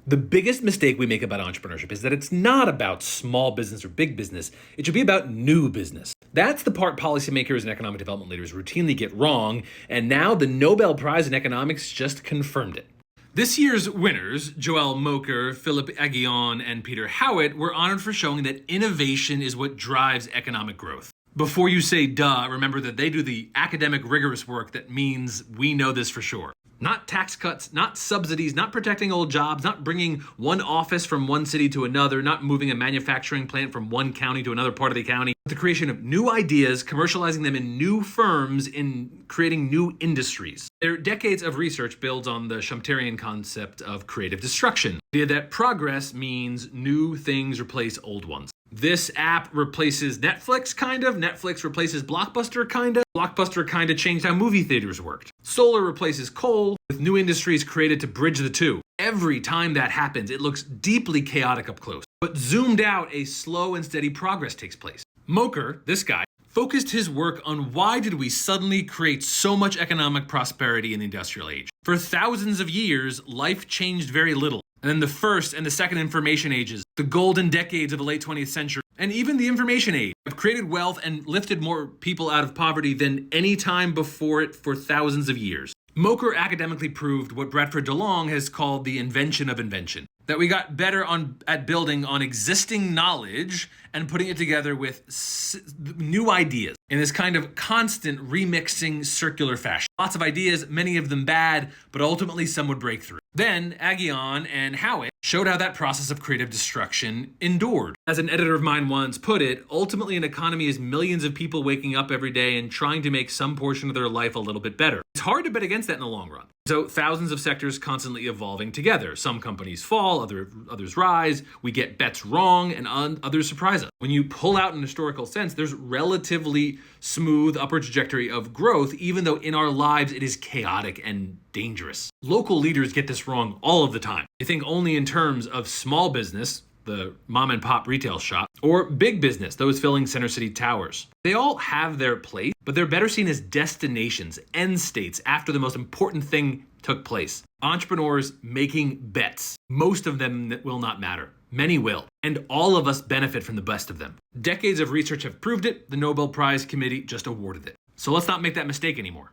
The biggest mistake we make about entrepreneurship is that it's not about small business or big business. It should be about new business. That's the part policymakers and economic development leaders routinely get wrong, and now the Nobel Prize in Economics just confirmed it. This year's winners, Joel Moker, Philip Aghion, and Peter Howitt, were honored for showing that innovation is what drives economic growth. Before you say duh, remember that they do the academic rigorous work that means we know this for sure. Not tax cuts, not subsidies, not protecting old jobs, not bringing one office from one city to another, not moving a manufacturing plant from one county to another part of the county. The creation of new ideas, commercializing them in new firms, in creating new industries. Their decades of research builds on the Schumpeterian concept of creative destruction. The idea that progress means new things replace old ones. This app replaces Netflix, kind of. Netflix replaces Blockbuster, kind of. Blockbuster kind of changed how movie theaters worked. Solar replaces coal, with new industries created to bridge the two. Every time that happens, it looks deeply chaotic up close. But zoomed out, a slow and steady progress takes place. Moker, this guy, focused his work on why did we suddenly create so much economic prosperity in the industrial age. For thousands of years, life changed very little. And then the first and the second information ages, the golden decades of the late 20th century, and even the information age have created wealth and lifted more people out of poverty than any time before it for thousands of years. Moker academically proved what Bradford DeLong has called the invention of invention. That we got better at building on existing knowledge and putting it together with new ideas in this kind of constant remixing circular fashion. Lots of ideas, many of them bad, but ultimately some would break through. Then Aghion and Howitt showed how that process of creative destruction endured. As an editor of mine once put it, ultimately an economy is millions of people waking up every day and trying to make some portion of their life a little bit better. It's hard to bet against that in the long run. So thousands of sectors constantly evolving together. Some companies fall, others rise. We get bets wrong and others surprise us. When you pull out an historical sense, there's relatively smooth upward trajectory of growth, even though in our lives it is chaotic and dangerous. Local leaders get this wrong all of the time. They think only in terms of small business, the mom and pop retail shop, or big business, those filling center city towers. They all have their place, but they're better seen as destinations, end states, after the most important thing took place. Entrepreneurs making bets. Most of them will not matter. Many will. And all of us benefit from the best of them. Decades of research have proved it. The Nobel Prize Committee just awarded it. So let's not make that mistake anymore.